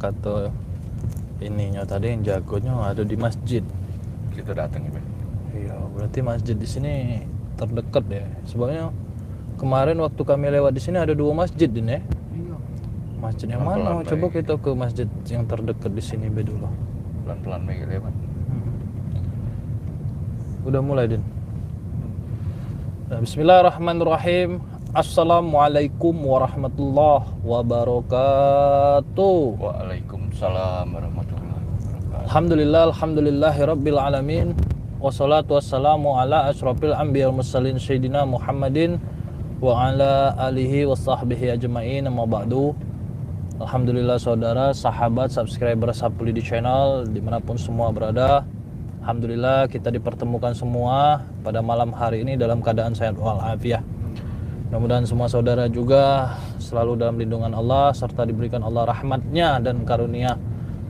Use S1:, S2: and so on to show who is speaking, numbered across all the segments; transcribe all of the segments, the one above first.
S1: kata ininya tadi yang jagonya ada di masjid.
S2: Kita datang ya.
S1: Iya, berarti masjid di sini terdekat ya. Sebabnya kemarin waktu kami lewat di sini ada 2 masjid ini ya.
S3: Iya.
S1: Masjid yang
S2: Pelan-pelan
S1: mana? Coba
S2: baik.
S1: kita ke masjid yang terdekat di sini dulu.
S2: Pelan-pelan Mega lewat.
S1: Udah mulai, Din. Nah, bismillahirrahmanirrahim. Assalamualaikum warahmatullahi wabarakatuh.
S2: Waalaikumsalam warahmatullahi wabarakatuh.
S1: Alhamdulillahi rabbil alamin. Wassalatu wassalamu ala asyrafil anbiya wal mursalin sayyidina Muhammadin wa ala alihi wa sahbihi ajma'in. Amma ba'du. Alhamdulillah saudara, sahabat, subscriber Sapuli di channel dimanapun semua berada. Alhamdulillah kita dipertemukan semua pada malam hari ini dalam keadaan sehat walafiat. Mudah-mudahan semua saudara juga selalu dalam lindungan Allah serta diberikan Allah rahmatnya dan karunia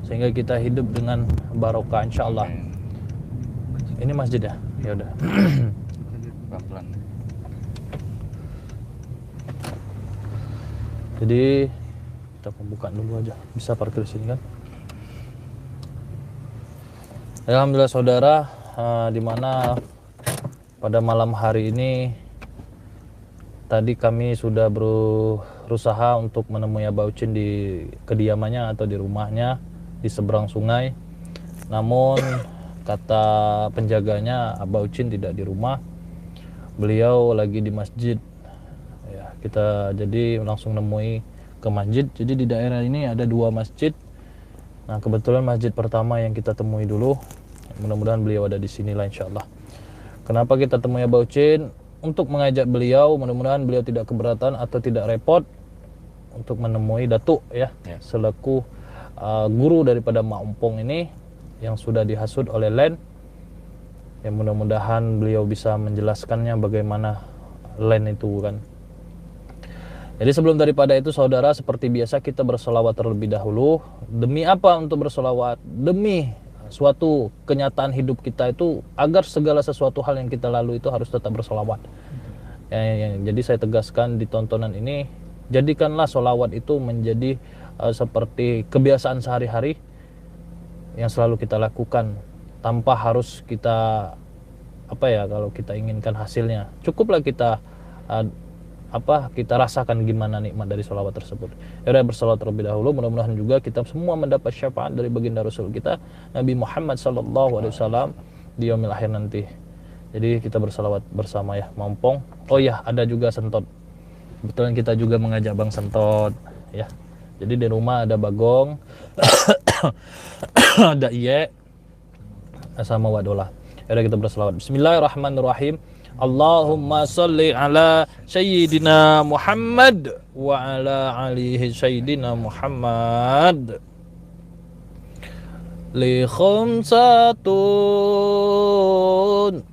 S1: sehingga kita hidup dengan barokah insyaallah. Ini masjid ya? Ya udah.
S2: Pelan-pelan.
S1: Jadi kita pembukaan dulu aja. Bisa parkir di sini kan? Alhamdulillah saudara, di mana pada malam hari ini tadi kami sudah berusaha untuk menemui Abah Ucin di kediamannya atau di rumahnya di seberang sungai. Namun kata penjaganya Abah Ucin tidak di rumah. Beliau lagi di masjid. Ya, kita jadi langsung nemui ke masjid. Jadi di daerah ini ada 2 masjid. Nah, kebetulan masjid pertama yang kita temui dulu. Mudah-mudahan beliau ada di sini lah insyaallah. Kenapa kita temui Abah Ucin? Untuk mengajak beliau, mudah-mudahan beliau tidak keberatan atau tidak repot untuk menemui Datuk ya, selaku guru daripada Mak Ompong ini yang sudah dihasut oleh Len. Yang mudah-mudahan beliau bisa menjelaskannya bagaimana Len itu kan. Jadi sebelum daripada itu saudara, seperti biasa kita bersolawat terlebih dahulu. Demi apa untuk bersolawat? Demi suatu kenyataan hidup kita itu agar segala sesuatu hal yang kita lalui itu harus tetap bersolawat. Jadi saya tegaskan di tontonan ini, jadikanlah solawat itu menjadi seperti kebiasaan sehari-hari yang selalu kita lakukan tanpa harus kita kalau kita inginkan hasilnya. Cukuplah kita kita rasakan gimana nikmat dari sholawat tersebut. Ya udah bersolawat terlebih dahulu. Mudah-mudahan juga kita semua mendapat syafaat dari baginda Rasul kita Nabi Muhammad SAW di yaumil akhir nanti. Jadi kita bersolawat bersama ya, Mampong. Oh ya, ada juga Sentot. Kebetulan kita juga mengajak Bang Sentot ya. Jadi di rumah ada Bagong, ada Iye, sama Wadola. Ya udah kita bersolawat. Bismillahirrahmanirrahim. Allahumma salli ala Sayyidina Muhammad wa ala alihi Sayyidina Muhammad. Li khumsatun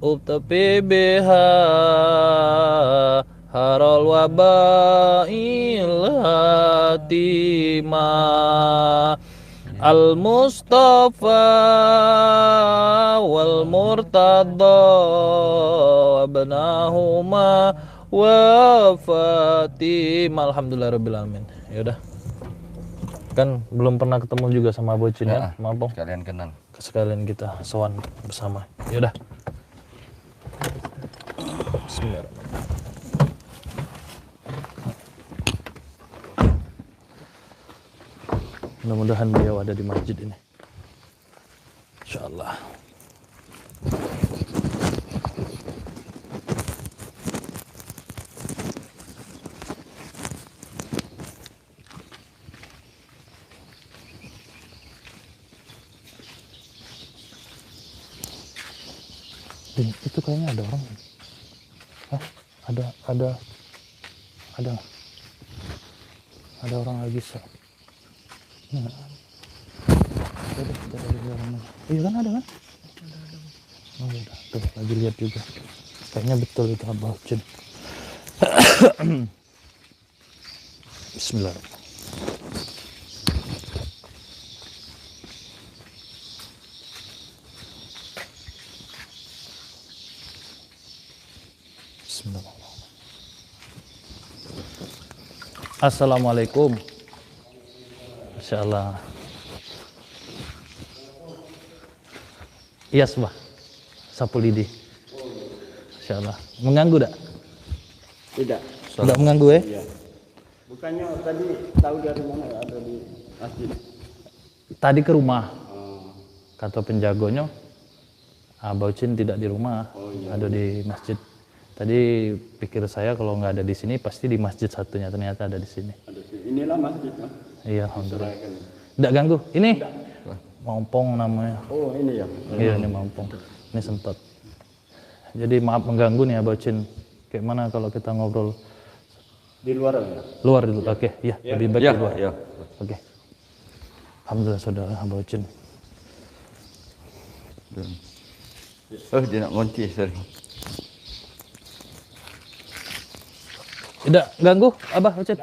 S1: ubtabi biha haral wabail hatima Al-Mustafa wal Murtada abnahuma wa Fatimah. Alhamdulillahirabbil alamin. Ya udah. Kan belum pernah ketemu juga sama Abah Ucin ya, Mampong.
S2: Sekalian kenal.
S1: Sekalian kita sowan bersama. Ya udah. Bismillahirrahmanirrahim. Mudah-mudahan beliau ada di masjid ini. Insyaallah. Itu kayaknya ada orang. Hah? Ada orang lagi sih. Nah. Iya kan ada kan? Oh iya, tuh lagi lihat juga. Kayaknya betul itu Abah Ucin. Bismillah. Bismillah. Assalamualaikum. Insyaallah. Yes, Bah. Sapu lidi. Insyaallah. Mengganggu tak?
S3: Tidak.
S1: Tidak mengganggu
S3: Iya. Bukannya tadi tahu dari mana ada di masjid?
S1: Tadi ke rumah.
S3: Oh,
S1: Kata penjagonya, Baucin tidak di rumah, ada di masjid. Tadi pikir saya kalau nggak ada di sini pasti di masjid satunya, ternyata ada di sini.
S3: ada sih. Inilah masjid, Mas.
S1: Iya, alhamdulillah.
S3: Serahkan.
S1: Tidak ganggu. Ini Mampong namanya.
S3: Oh, ini ya.
S1: Iya, ini Mampong. Ini Sentot. Jadi maaf mengganggu nih Baucin. Kayak mana kalau kita ngobrol
S3: Di luar ya.
S1: luar dulu? Oke, iya, lebih baik di luar.
S2: Ya.
S1: Oke. Alhamdulillah saudara Baucin.
S2: Oh, dia nak ngunci, sorry.
S1: Tidak ganggu, Abah Baucin?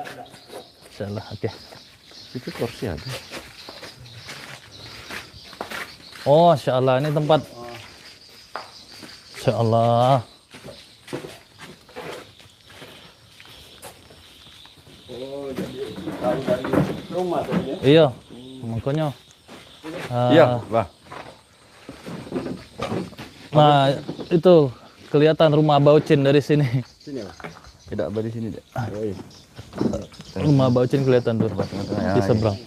S1: Insyaallah, oke.
S2: Itu kursi ada.
S1: Oh, insyaallah ini tempat. Insyaallah.
S3: Oh, jadi tahu dari rumah tadi ya.
S1: Iya, makanya.
S2: Iya, Bah.
S1: Nah, itu kelihatan rumah Baucin dari sini.
S3: Sini, Mas.
S2: Tidak ada di sini, Dek.
S3: Oh, iya.
S1: Rumah Baucin kelihatan tuh di seberang.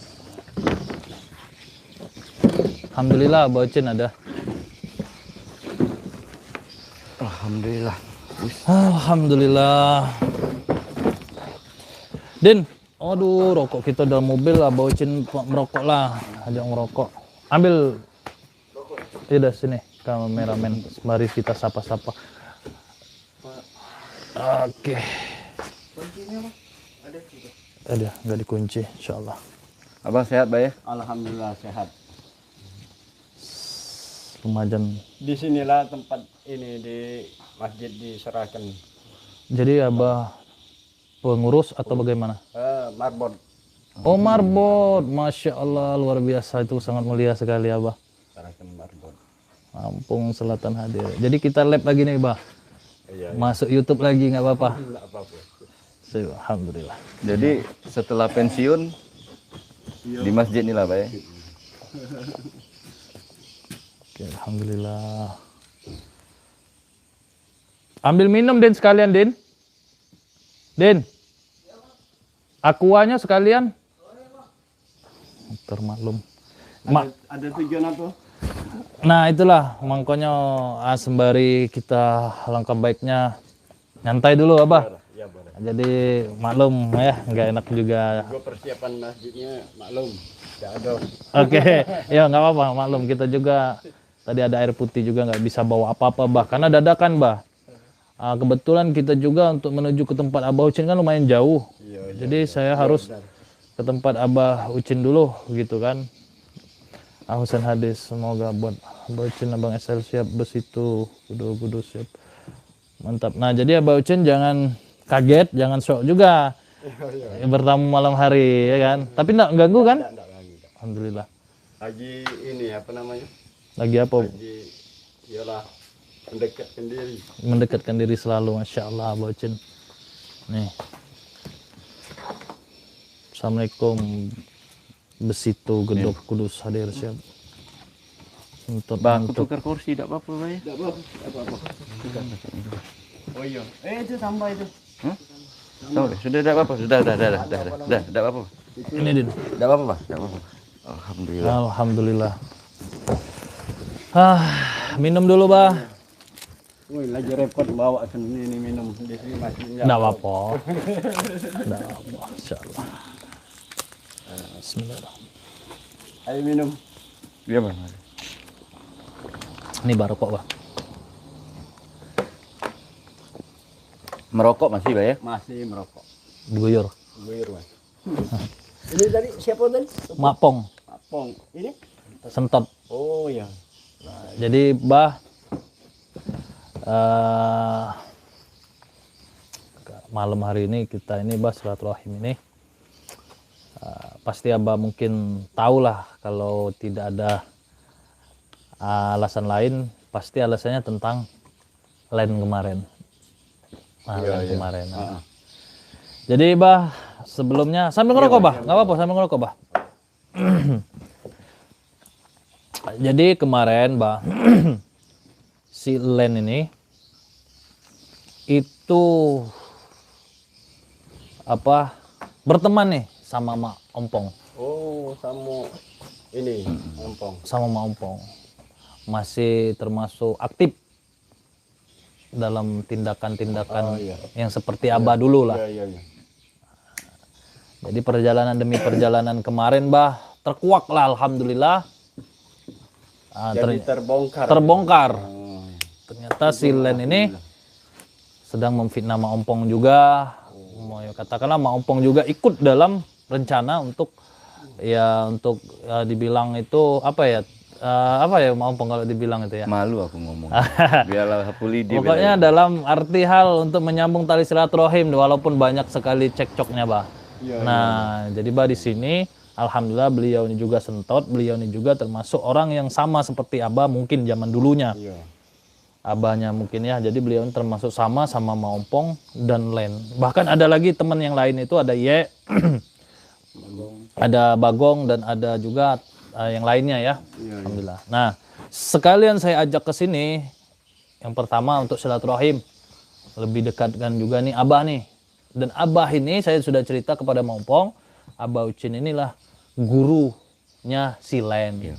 S1: Alhamdulillah Baucin ada.
S2: Alhamdulillah.
S1: Alhamdulillah. Din, aduh rokok kita dalam mobil lah, Baucin merokok lah, ajak merokok. Ambil, tidak sini, kameramen, mari kita sapa-sapa. Oke. Ada, nggak dikunci, insyaallah.
S2: Abang sehat, Bah ya?
S3: Alhamdulillah sehat.
S1: Lumayan.
S3: Di sinilah tempat ini di masjid diserahkan.
S1: Jadi Abah pengurus atau bagaimana?
S3: Marbot.
S1: Oh marbot, Masya Allah luar biasa, itu sangat mulia sekali Abah.
S3: Serahkan marbot.
S1: Lampung Selatan hadir. Jadi kita lab lagi nih Bah.
S3: Iya.
S1: Masuk YouTube lagi nggak apa-apa.
S3: Enggak apa-apa.
S1: Alhamdulillah.
S2: Jadi setelah pensiun di masjid inilah, Bah ya?
S1: Oke, alhamdulillah. Ambil minum Din sekalian Din. Din. Aquanya sekalian. Termaklum.
S3: Ada tujuan apa?
S1: Nah itulah makanya sembari kita langkah baiknya nyantai dulu Abah.
S3: Ya, boleh.
S1: Jadi maklum ya nggak enak juga.
S3: Gua persiapan masjidnya maklum. Tidak ada.
S1: Oke, ya nggak apa-apa maklum kita juga tadi ada air putih juga nggak bisa bawa apa-apa Bah karena dadakan Bah. Kebetulan kita juga untuk menuju ke tempat Abah Ucin kan lumayan jauh. Jadi saya harus ke tempat Abah Ucin dulu gitu kan. Husain hadis semoga buat Abah Ucin Abang SL siap besitu kudu siap. Mantap. Nah, jadi Abah Ucin jangan kaget, jangan shock juga. Bertamu malam hari ya kan. Tapi enggak ganggu kan?
S3: Enggak lagi.
S1: Alhamdulillah.
S3: Lagi ini apa namanya?
S1: Lagi apa?
S3: Lagi iyalah mendekatkan diri.
S1: Mendekatkan diri selalu, Masya Allah Abah Ucin. Nih. Assalamualaikum. Besitu Gedok Kudus hadir siap. Untuk
S2: Bang, tukar kursi tidak apa-apa, Bah ya?
S3: Enggak apa-apa. Oh iya. Itu tambah itu.
S2: Hah? Tahu deh, sudah tidak apa-apa, sudah, tidak apa-apa.
S1: ini Din.
S2: Tidak apa-apa, Bah, tidak apa-apa. Alhamdulillah.
S1: Alhamdulillah. Minum dulu, Bah.
S3: Woi, lagi repot bawa sini ini minum di sini masih
S1: Enggak apa-apa. Enggak apa-apa, insyaallah. Bismillahirrahmanirrahim.
S3: Ayo minum.
S2: Iya, Bang.
S1: Ini barokok, Bah.
S2: Merokok masih, Bah ya?
S3: Masih merokok.
S1: Diguyur.
S3: Guyur, Mas. Ini tadi siapa tadi?
S1: Mapong,
S3: Apong. Ini?
S1: Sentot.
S3: Oh iya.
S1: Jadi, Bah, malam hari ini kita ini Bah silaturahim ini pasti Abah mungkin tahulah kalau tidak ada alasan lain, pasti alasannya tentang lain kemarin. Lain kemarin. Jadi Bah sebelumnya sambil ngerokok Bah, nggak apa-apa sambil ngerokok Bah. Jadi kemarin, Bah, si Len ini itu apa berteman nih sama Mak Ompong,
S3: Oh, sama ini, Ompong.
S1: sama Mak Ompong. Masih termasuk aktif dalam tindakan-tindakan yang seperti Abah dulu lah.
S3: Iya, iya.
S1: Jadi perjalanan demi perjalanan kemarin, Bah, terkuak lah, alhamdulillah.
S3: Jadi terbongkar.
S1: Terbongkar.
S3: Oh.
S1: Ternyata si Len ini sedang memfitnah Mak Ompong juga. Mau katakanlah Mak Ompong juga ikut dalam rencana untuk dibilang itu apa ya Mak Ompong kalau dibilang itu ya.
S2: Malu aku ngomong. Biarlah Hapulidi.
S1: Pokoknya dalam arti hal untuk menyambung tali silaturahim walaupun banyak sekali cekcoknya, Bah. Nah, jadi Bah di sini alhamdulillah beliau ini juga sentot, beliau ini juga termasuk orang yang sama seperti Abah mungkin zaman dulunya.
S3: Iya.
S1: Abahnya mungkin ya. Jadi beliau ini termasuk sama Mak Ompong dan Len. Bahkan ada lagi teman yang lain itu ada Ye, ada Bagong dan ada juga yang lainnya ya. Alhamdulillah. Nah, sekalian saya ajak ke sini yang pertama untuk silaturahim. Lebih dekatkan juga nih Abah nih. Dan Abah ini saya sudah cerita kepada Mak Ompong, Abah Ucin inilah gurunya si Len.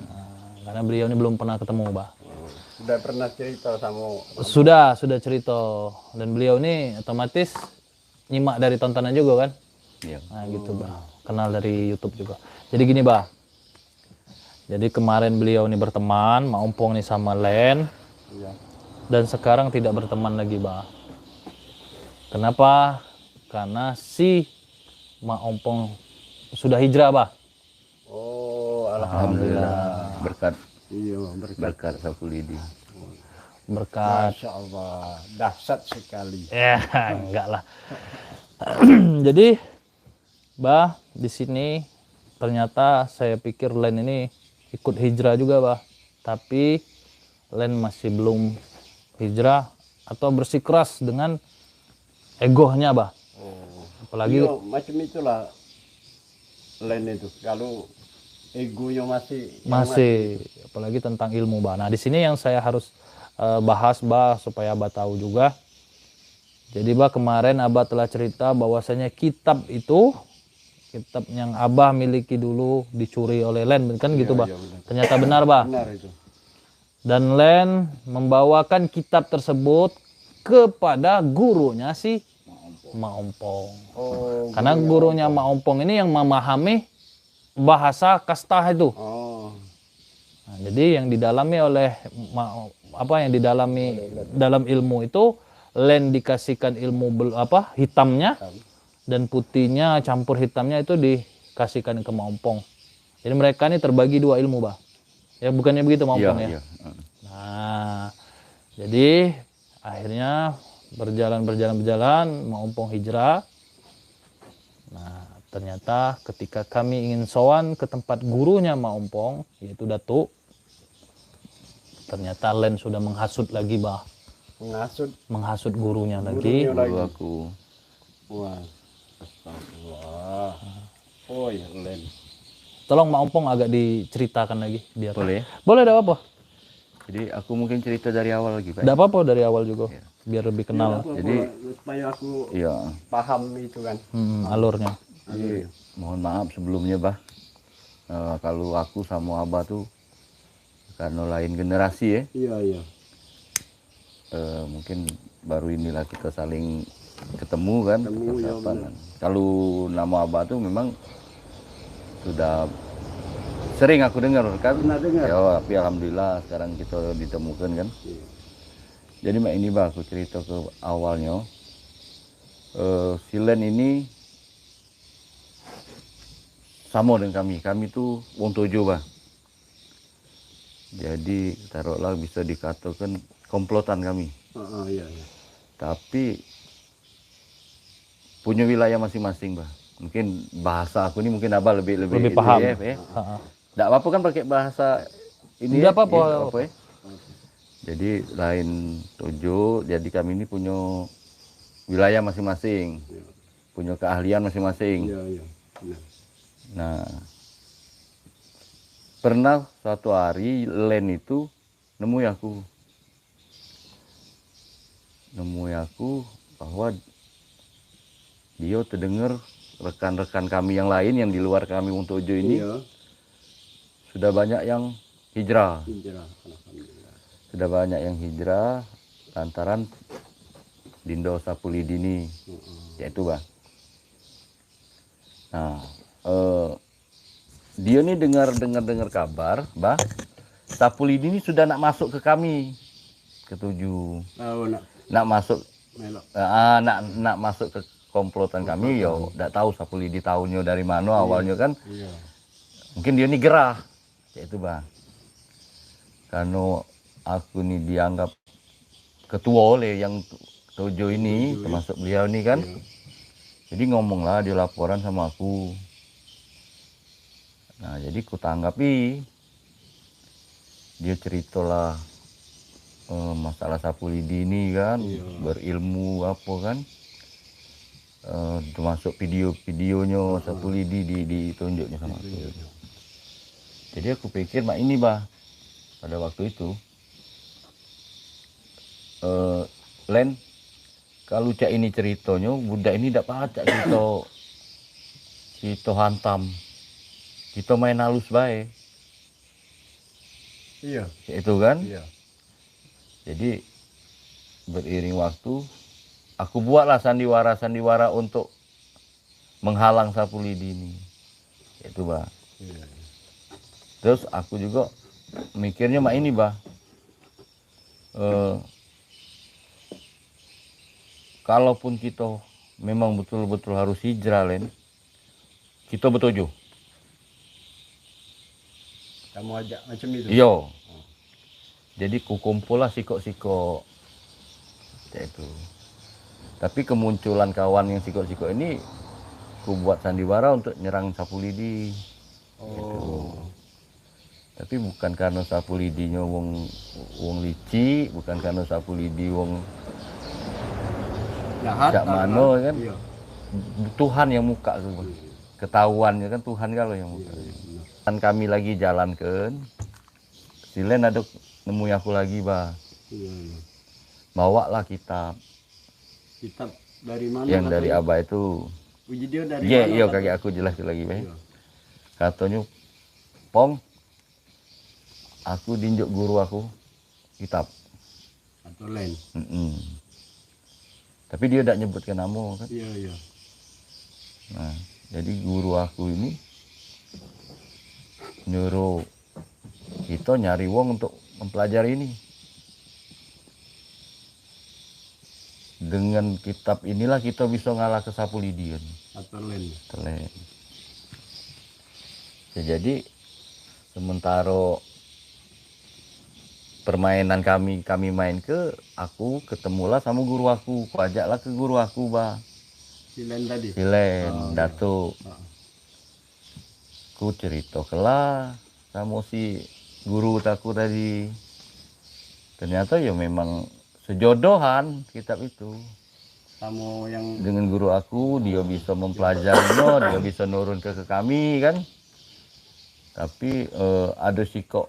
S1: Nah, karena beliau ini belum pernah ketemu, Bah.
S3: Sudah pernah cerita sama.
S1: Sudah cerita. Dan beliau ini otomatis nyimak dari tontonan juga kan.
S2: Iya.
S1: Nah gitu, Bah. Kenal dari YouTube juga. Jadi gini, Bah. Jadi kemarin beliau ini berteman, Mak Ompong nih sama Len.
S3: Iya.
S1: Dan sekarang tidak berteman lagi, Bah. Kenapa? Karena si Mak Ompong sudah hijrah, Bah.
S3: Oh,
S2: Alhamdulillah. Berkat
S3: Iya,
S2: berkat Hapulidi.
S1: Berkat.
S3: Masya Allah, dahsyat sekali.
S1: Ya, enggak lah. Jadi, Bah, di sini ternyata saya pikir Len ini ikut hijrah juga, Bah. Tapi Len masih belum hijrah atau bersikeras dengan egonya, Bah.
S3: Oh.
S1: Apalagi
S3: Iya, macam itulah Len itu. Kalau egonya masih
S1: apalagi tentang ilmu, Bah. Nah, di sini yang saya harus bahas, Bah, supaya Abah tahu juga. Jadi, Bah, kemarin Abah telah cerita bahwasanya kitab yang Abah miliki dulu dicuri oleh Len, kan gitu, Bah.
S3: benar.
S1: Ternyata benar, Bah.
S3: benar itu.
S1: Dan Len membawakan kitab tersebut kepada gurunya si Mak Ompong.
S3: Oh.
S1: Karena gurunya Mak Ompong ini yang memahami bahasa kasta itu.
S3: Oh.
S1: Nah, jadi yang didalami oleh yang didalami dalam ilmu itu, Len dikasihkan ilmu hitamnya dan putihnya campur hitamnya itu dikasihkan ke Mak Ompong. Jadi mereka ini terbagi dua ilmu, Bah. Ya bukannya begitu Mak Ompong ya.
S2: Iya.
S1: Nah, jadi akhirnya berjalan Mak Ompong hijrah. Nah, ternyata ketika kami ingin sowan ke tempat gurunya Mak Ompong, yaitu Datuk, ternyata Len sudah menghasut lagi, Bah. Menghasut gurunya lagi.
S2: Guru aku.
S3: Wah. Astagfirullah. Oh ya, Len.
S1: Tolong Mak Ompong agak diceritakan lagi biar.
S2: Boleh?
S1: Boleh, tidak apa-apa.
S2: Jadi aku mungkin cerita dari awal lagi, Pak.
S1: Tidak apa-apa dari awal juga. Biar lebih kenal
S2: Jadi
S3: supaya aku
S2: iya,
S3: paham itu kan.
S1: alurnya.
S3: Iya.
S2: mohon maaf sebelumnya, Bah. Kalau aku sama Abah tuh karena lain generasi ya.
S3: Iya.
S2: Mungkin baru inilah kita saling ketemu kan, persiapan. Kalau nama Abah tuh memang sudah sering aku dengar kan.
S3: Pernah dengar.
S2: Ya, tapi alhamdulillah sekarang kita ditemukan kan. Jadi Mak, ini Bah, aku cerita ke awalnya. Si Len ini sama dengan kami. Kami tuh wong Tojo, Bah. Jadi taruhlah bisa dikatakan komplotan kami.
S3: Iya.
S2: Tapi punya wilayah masing-masing, Bah. Mungkin bahasa aku ini mungkin Abah lebih
S1: paham.
S2: Ya. Nggak apa-apa kan pakai bahasa ini.
S1: Nggak apa-apa.
S2: Ya, apa ya. Jadi lain Tojo, jadi kami ini punya wilayah masing-masing. Punya keahlian masing-masing.
S3: Iya.
S2: Nah, pernah suatu hari Len itu nemui aku bahwa dia terdengar rekan-rekan kami yang lain yang di luar kami untuk Ujo ini
S3: Iya.
S2: sudah banyak yang hijrah.
S3: Hijrah. Alhamdulillah.
S2: Sudah banyak yang hijrah lantaran Dindo Sapulidi ini, yaitu Bah. Nah, dia nih dengar kabar, Bah, Sapulidi ini sudah nak masuk ke kami, ketujuh,
S3: Oh,
S2: nak masuk,
S3: melok.
S2: nak masuk ke komplotan kami, yo, tidak tahu Sapulidi tahunnya dari mana awalnya kan,
S3: Iya.
S2: mungkin dia ini gerah, yaitu Bah. Karena aku ini dianggap ketua oleh yang tujuh ini, termasuk beliau ini kan. Jadi ngomonglah dia laporan sama aku. Nah jadi ku tanggapi. Dia ceritalah masalah Sapulidi ini kan, berilmu apa kan. Termasuk video-videonya Sapulidi ditunjuknya sama aku. Jadi aku pikir mak ini Bah, pada waktu itu Len, kalau cak ini ceritanya budak ini tidak pacak kita hantam, kita main halus baik,
S3: Iya.
S2: itu kan.
S3: Iya.
S2: Jadi beriring waktu aku buatlah sandiwara untuk menghalang Sapulidi ini, itu Bah.
S3: Iya.
S2: Terus aku juga mikirnya mak ini Bah, kalaupun kita memang betul-betul harus hijrah Len, kita bertujuh.
S3: Kamu ajak macam itu.
S2: Iya. Jadi kukumpul lah sikok-sikok. Itu. Tapi kemunculan kawan yang sikok-sikok ini ku buat sandiwara untuk nyerang Sapulidi. Gitu. Tapi bukan karena Sapulidinya wong licik, bukan karena Sapulidi wong jak mano kan.
S3: Iya.
S2: Tuhan yang muka tuh. Ketahuannya kan Tuhan kalau yang muka. Dan kami lagi jalankan, si Len ada nemui aku lagi Bah.
S3: Iya, iya.
S2: Bawalah kitab.
S3: Kitab dari mana?
S2: Yang dari Abah itu.
S3: Uji dia dari
S2: Iya,
S3: mana?
S2: iya kakek aku jelas lagi Bah.
S3: Iya.
S2: Katanya, Pong, aku dinjuk guru aku kitab.
S3: Atau lain.
S2: Tapi dia tidak nyebutkan nama kan.
S3: Iya, iya.
S2: Nah, jadi guru aku ini nyuruh kita nyari wong untuk mempelajari ini. Dengan kitab inilah kita bisa ngalah ke Sapulidi kan.
S3: Atau lain.
S2: Telen. Ya, jadi sementara permainan kami main ke, aku ketemulah sama guru aku, ku ajaklah ke guru aku Bah.
S3: Si Len tadi.
S2: Silen, Datuk. Ku cerita kelah sama si guru aku tadi. Ternyata ya memang sejodohan kitab itu.
S3: Kamu yang
S2: Dengan guru aku, dia bisa mempelajarinya, dia bisa nurun ke kami kan. Tapi ada sikok.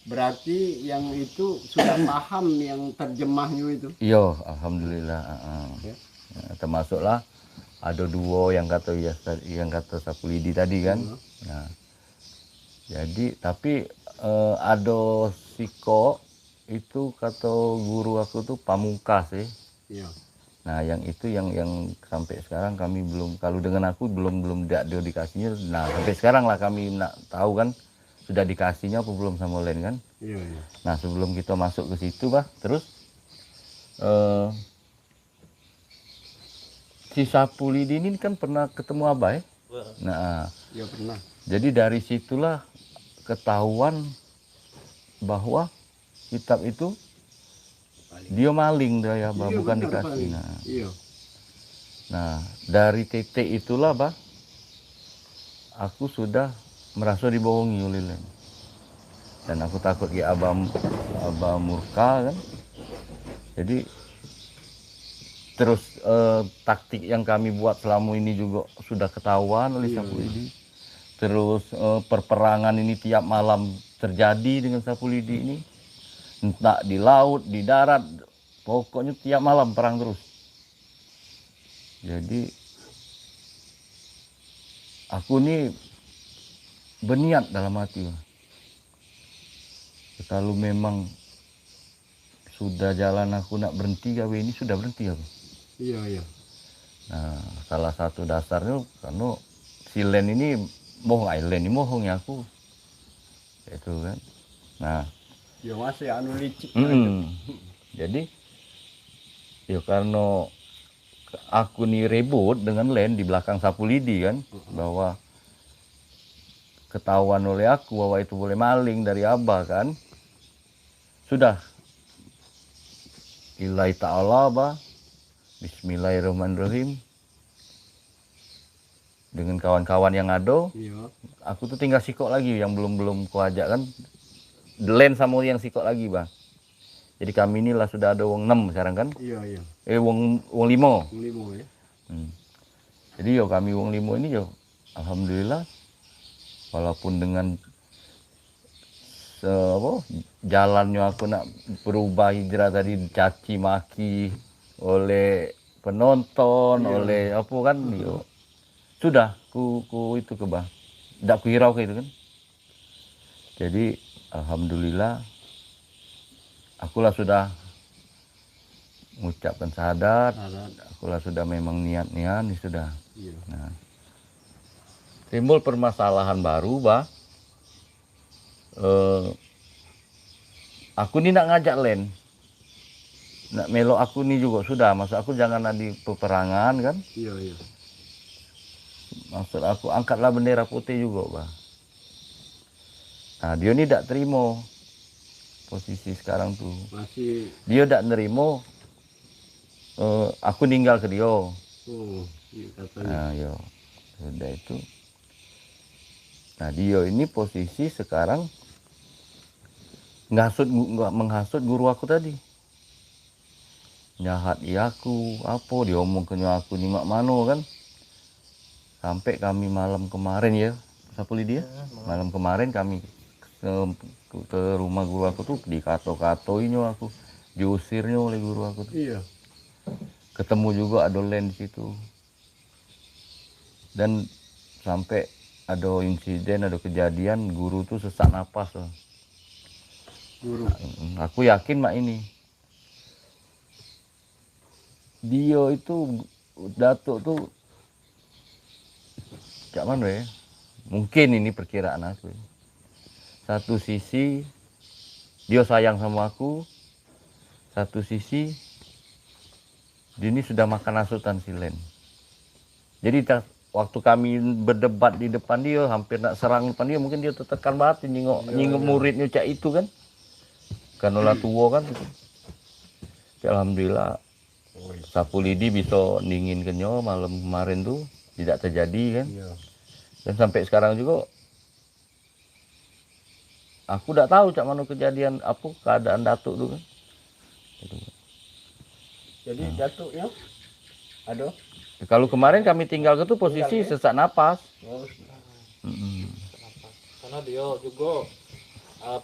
S3: berarti yang itu sudah paham yang terjemahnya itu.
S2: Iya, alhamdulillah.
S3: Ya.
S2: Ya, termasuklah ada dua yang kata Sapulidi tadi kan. Nah, jadi tapi ada sikok itu kata guru aku tuh pamungkas sih.
S3: Iya.
S2: Nah, yang itu yang sampai sekarang kami belum, kalau dengan aku belum ada dikasihnya. Nah, sampai sekarang lah kami nak tahu kan sudah dikasihnya apa belum sama Len kan.
S3: Iya, iya.
S2: Nah, sebelum kita masuk ke situ Bah, terus si Sapulidi ini kan pernah ketemu Abah ya? Nah,
S3: Iya pernah.
S2: jadi dari situlah ketahuan bahwa kitab itu dia maling dia ya, Bah,
S3: Iya,
S2: bukan
S3: benar,
S2: dikasih.
S3: Pak. Iya.
S2: Nah, dari titik itulah Bah, aku sudah merasa dibohongi oleh Len. Dan aku takut ya Abah murka kan. Jadi terus taktik yang kami buat selama ini juga sudah ketahuan oleh Sapulidi. Terus perperangan ini tiap malam terjadi dengan sapu lidi ini. Entah di laut, di darat, pokoknya tiap malam perang terus. Jadi aku ini berniat dalam hati. Kalau memang sudah jalan aku nak berhenti gawe ini, sudah berhenti aku.
S3: Iya.
S2: Nah, salah satu dasarnya karena si Len ini bohong, Len ini bohong ya aku. Itu kan. Nah,
S3: Ya masih anu licik.
S2: jadi ya karena aku nih ribut dengan Len di belakang sapu lidi kan, bahwa ketahuan oleh aku bahwa itu boleh maling dari Abah kan. Sudah. Lillahi ta'ala Abah. Bismillahirrahmanirrahim. Dengan kawan-kawan yang ada,
S3: Iya.
S2: aku tuh tinggal sikok lagi yang belum ku ajak kan. Len sama yang sikok lagi, Bang. Jadi kami inilah sudah ada wong 6 sekarang kan.
S3: Iya.
S2: Wong 5.
S3: Limo ya.
S2: Jadi yo kami wong 5 ini yo alhamdulillah walaupun dengan jalannya aku nak berubah hijrah tadi dicaci maki oleh penonton, oleh apa kan, yo sudah ku itu ke Bang. Ndak ku hirau ke itu kan. Jadi alhamdulillah akulah sudah mengucapkan syahadat, akulah sudah memang niat-niat ini sudah.
S3: Iya.
S2: Nah, timbul permasalahan baru, Bah. Aku ni nak ngajak Len, nak melok aku ni juga sudah. Maksud aku jangan ada peperangan kan.
S3: Iya.
S2: Maksud aku angkatlah bendera putih juga, Bah. Nah, dia ni tak terima posisi sekarang tuh.
S3: Masih.
S2: Dia tak nerima aku ninggal ke dia.
S3: Oh, iya katanya.
S2: Nah, yo sudah itu. Nah, dia ini posisi sekarang menghasut guru aku tadi. Nyahat aku, apa dia omong ke aku ni mak mano kan. Sampai kami malam kemarin ya, sapu lidi ya. Malam kemarin kami ke rumah guru aku tuh dikato-katoinnya aku, diusirnya oleh guru aku tuh.
S3: Iya.
S2: Ketemu juga ada Len di situ. Dan sampai ada insiden, ada kejadian guru tuh sesak napas loh.
S3: Guru.
S2: Aku yakin mak ini. Dia itu Datuk tuh cak mana ya? Mungkin ini perkiraan aku. Satu sisi dia sayang sama aku. Satu sisi dia ini sudah makan hasutan si Len. Jadi waktu kami berdebat di depan dia, hampir nak serang depan dia, mungkin dia tertekan banget nyingok muridnya cak itu kan. Karena lah tua kan. Ya, alhamdulillah sapu lidi bisa dingin kenyo malam kemarin tuh tidak terjadi kan.
S3: Iya.
S2: Dan sampai sekarang juga aku tidak tahu cak mana kejadian apa keadaan Datuk tuh kan.
S3: Jadi Datuknya ada.
S2: Kalau kemarin kami tinggal ke tuh posisi sesak napas.
S3: Oh,
S1: Karena dia juga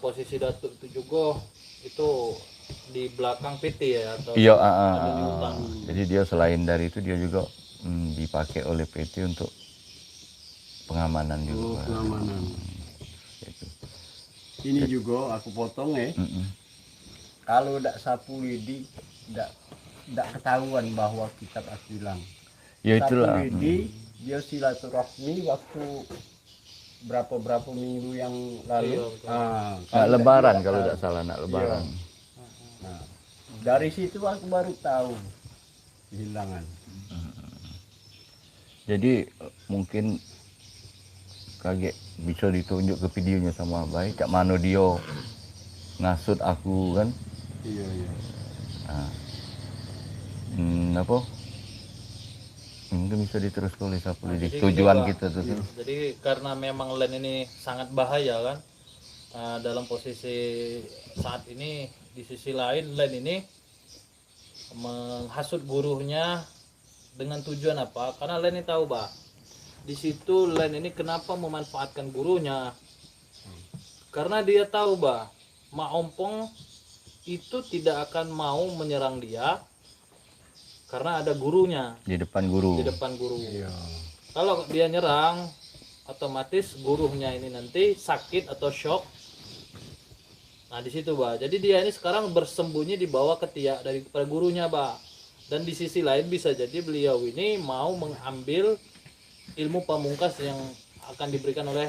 S1: posisi Datuk itu juga itu di belakang PT ya atau
S2: Iya,
S1: ada di hutan.
S2: jadi dia selain dari itu dia juga dipakai oleh PT untuk pengamanan juga.
S3: pengamanan.
S2: Gitu.
S3: Ini juga aku potong ya. Kalau tidak sapu lidi, tidak ketahuan bahwa kitab aku hilang.
S2: Ya itulah.
S3: Sapu lidi dia silaturahmi waktu berapa minggu yang lalu.
S2: Nak lebaran kalau tidak salah, nak lebaran.
S3: Nah, dari situ aku baru tahu kehilangan.
S2: Jadi mungkin kaget bisa ditunjuk ke videonya sama Abai, cak mana dia ngasut aku kan.
S3: Iya.
S2: Apa? Mungkin bisa diteruskan oleh sapu lidi.
S1: jadi
S2: Tujuan
S1: gini, Pak.
S2: kita tuh.
S1: Jadi karena memang Len ini sangat bahaya kan, dalam posisi saat ini di sisi lain Len ini menghasut gurunya dengan tujuan apa? Karena Len ini tahu, Pak, di situ Len ini kenapa memanfaatkan gurunya? Karena dia tahu bah, Mak Ompong itu tidak akan mau menyerang dia karena ada gurunya
S2: Di depan guru.
S1: di depan guru.
S3: Iya.
S1: Kalau dia nyerang, otomatis gurunya ini nanti sakit atau shock. Nah di situ bah. Jadi dia ini sekarang bersembunyi di bawah ketiak dari gurunya bah. Dan di sisi lain bisa jadi beliau ini mau mengambil ilmu pamungkas yang akan diberikan oleh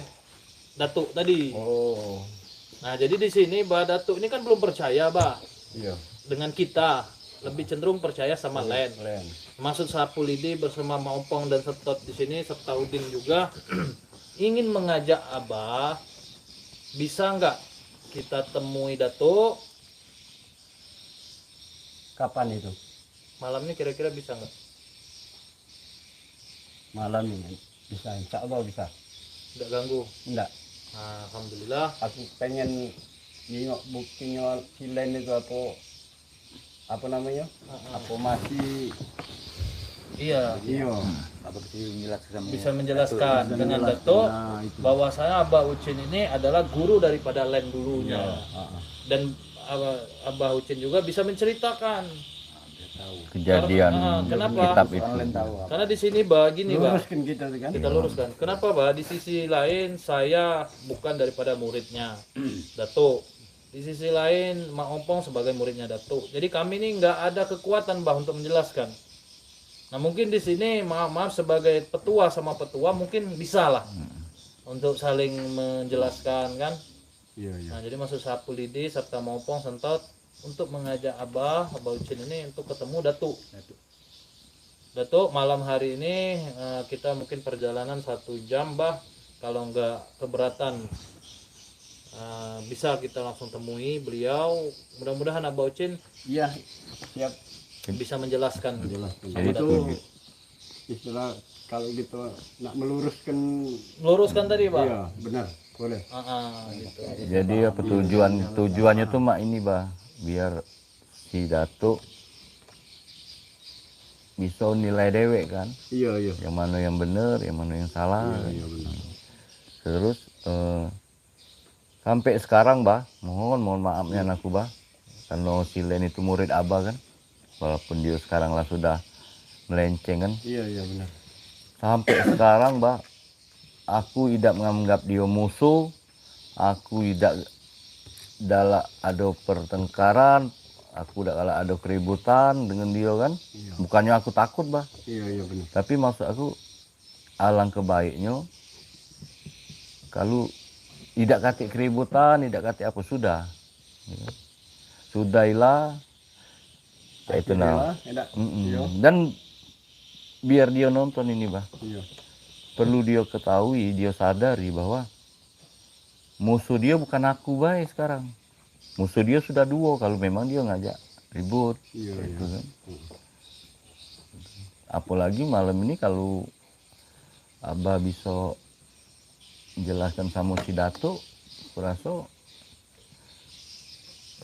S1: Datuk tadi.
S3: Oh.
S1: Nah jadi di sini bah Datuk ini kan belum percaya bah
S3: Iya.
S1: dengan kita, lebih cenderung percaya sama Len.
S3: Len.
S1: Maksud Sapu Lidi bersama Maompong dan Setot di sini serta Udin juga ingin mengajak Abah, bisa nggak kita temui Datuk
S3: Kapan itu?
S1: malam ini, kira-kira bisa nggak?
S3: Malam ini bisa, insya Allah bisa.
S1: Nggak ganggu.
S3: Enggak,
S1: Nah, alhamdulillah.
S3: aku pengen nengok buktinya si Len itu apa namanya? Apa masih
S1: Iya,
S3: iya.
S1: bisa menjelaskan dengan Datuk
S3: Nah, itu.
S1: bahwa saya Abah Ucin ini adalah guru daripada Len dulunya. Dan Abah Ucin juga bisa menceritakan.
S2: Kejadian
S1: Kenapa?
S2: kitab itu.
S3: Len tahu.
S1: Karena di sini begini, Bah.
S3: Luruskan kita tuh kan.
S1: Kita luruskan. Kenapa, Bah? Di sisi lain saya bukan daripada muridnya Datuk. Di sisi lain Mak Ompong sebagai muridnya Datuk. Jadi kami ini nggak ada kekuatan, Bah, untuk menjelaskan. Nah mungkin di sini maaf sebagai petua sama petua mungkin bisa lah untuk saling menjelaskan kan.
S3: Iya, iya.
S1: Nah jadi maksud Sapu Lidi serta Mak Ompong Sentot untuk mengajak Abah Ucin ini untuk ketemu Datuk. Datuk malam hari ini kita mungkin perjalanan 1 jam bah, kalau nggak keberatan bisa kita langsung temui beliau. Mudah-mudahan Abah Ucin
S3: Iya, siap.
S1: bisa menjelaskan.
S3: Jelaskan.
S1: Sama
S3: Itu
S1: Datuk.
S3: istilah kalau gitu nak meluruskan.
S1: Luruskan tadi Pak.
S3: Iya, benar. Boleh.
S1: Gitu.
S2: Jadi apa tujuannya tuh mak ini bah, biar si Datuk bisa nilai dewek kan,
S3: Iya, iya.
S2: yang mana yang benar, yang mana yang salah.
S3: Iya, benar.
S2: Terus sampai sekarang bah, mohon maafnya aku bah, karena si Len itu murid Abah kan, walaupun dia sekarang lah sudah melenceng kan.
S3: Iya, iya, benar.
S2: Sampai sekarang bah, aku tidak menganggap dia musuh, aku tidak dalam ada pertengkaran, aku tidak kalah ada keributan dengan dia kan.
S3: Iya.
S2: Bukannya aku takut bah,
S3: Iya, iya, benar.
S2: tapi maksud aku alangkah baiknya kalau tidak katik keributan, tidak katik apa sudah, sudahilah. Ya itu nah.
S3: Enak.
S2: Dan biar dia nonton ini bah,
S3: Iya.
S2: perlu dia ketahui, dia sadari bahwa musuh dia bukan aku baik sekarang. Musuh dia sudah 2 kalau memang dia ngajak ribut.
S3: Iya,
S2: Gitu
S3: iya.
S2: kan. Apalagi malam ini kalau Abah bisa jelaskan sama si Datuk, aku rasa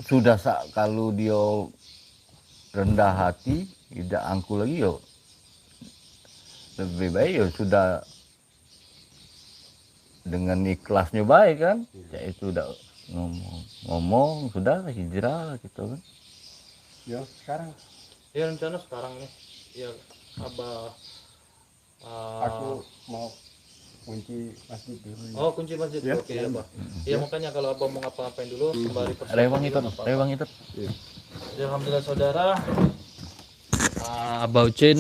S2: sudah kalau dia rendah hati, tidak angkuh lagi yo. Lebih baik ya sudah dengan ikhlasnya baik kan, ya itu udah ngomong sudah hijrah gitu kan.
S3: Ya, sekarang
S1: Ya rencana sekarang nih, ya Abah.
S3: aku mau kunci masjid dulu.
S1: Oh kunci masjid,
S3: Ya.
S1: oke ya Abah. Ya makanya kalau Abah mau ngapa-ngapain dulu, sembari persiapan
S2: Rewang
S1: juga
S2: itu,
S1: nggak apa-apa.
S2: rewang itu.
S3: Iya.
S1: Ya, alhamdulillah saudara, Abah Ucin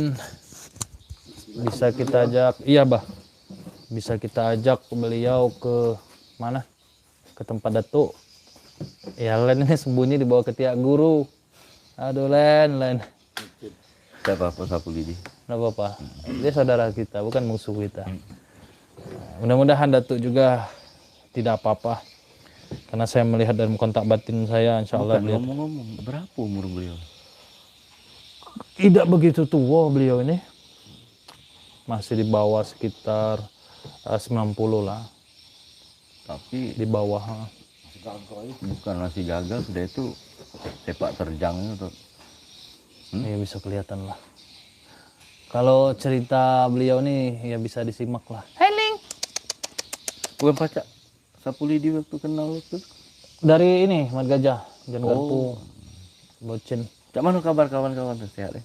S1: bisa kita ajak, iya bah, bisa kita ajak beliau ke mana? Ke tempat Datuk. Ya Len ini sembunyi di bawah ketiak guru. Aduh Len.
S2: Tidak apa-apa Sapu Lidi.
S1: Nggak apa-apa. Dia saudara kita, bukan musuh kita. Mudah-mudahan Datuk juga tidak apa-apa. Karena saya melihat dalam kontak batin saya, insya Allah beliau
S2: Ngomong-ngomong, berapa umur beliau?
S1: tidak begitu tua beliau ini. Masih di bawah sekitar 90 lah.
S2: Tapi
S1: Di bawah.
S2: bukan masih gagal, sudah itu sepak terjangnya tuh.
S1: Ya bisa kelihatan lah. Kalau cerita beliau nih ya bisa disimak lah.
S2: Bukan pacak sapu lidi waktu kenal itu.
S1: Dari ini Mat Gajah, Jan Garpu, Bocin.
S2: Cak mana kabar kawan-kawan tuh, sehat ya?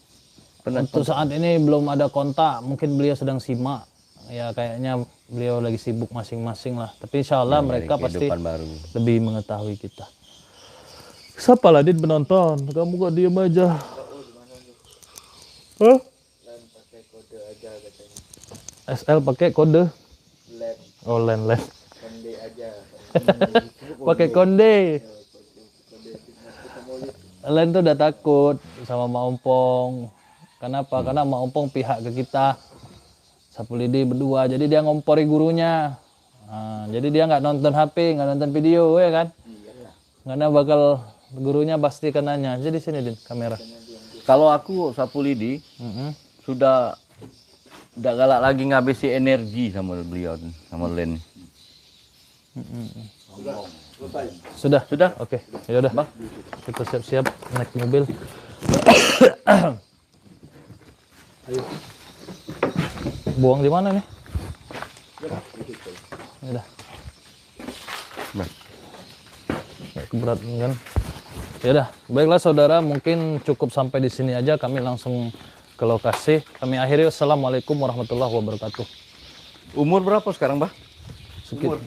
S2: Pernah
S1: Untuk saat ini belum ada kontak, mungkin beliau sedang simak. Ya kayaknya beliau lagi sibuk masing-masing lah. Tapi insya Allah mereka pasti
S2: kehidupan baru.
S1: lebih mengetahui kita. Siapa Ladin penonton? Kamu kok diem aja? Hah? SL pakai kode? Oh len. Pakai konde. Len tuh udah takut sama Mak Ompong. Kenapa? Karena Mak Ompong pihak ke kita. Sapu lidi berdua. Jadi dia ngompori gurunya. Nah, jadi dia nggak nonton HP, nggak nonton video ya kan? Karena bakal gurunya pasti kenanya. Jadi sini Din kamera.
S2: Kalau aku sapu lidi sudah tidak galak lagi ngabisi energi sama beliau, sama Len.
S1: Sudah?
S2: Sudah?
S1: Oke. Ya udah.
S2: Bang.
S1: Kita siap-siap naik mobil. Buang di mana nih? Ya udah.
S2: Bang.
S1: Keberatan kan? Ya udah. Baiklah saudara, mungkin cukup sampai di sini aja. Kami langsung ke lokasi. Kami akhiri. Assalamualaikum warahmatullahi wabarakatuh.
S2: Umur berapa sekarang, Bah?
S1: Sekitar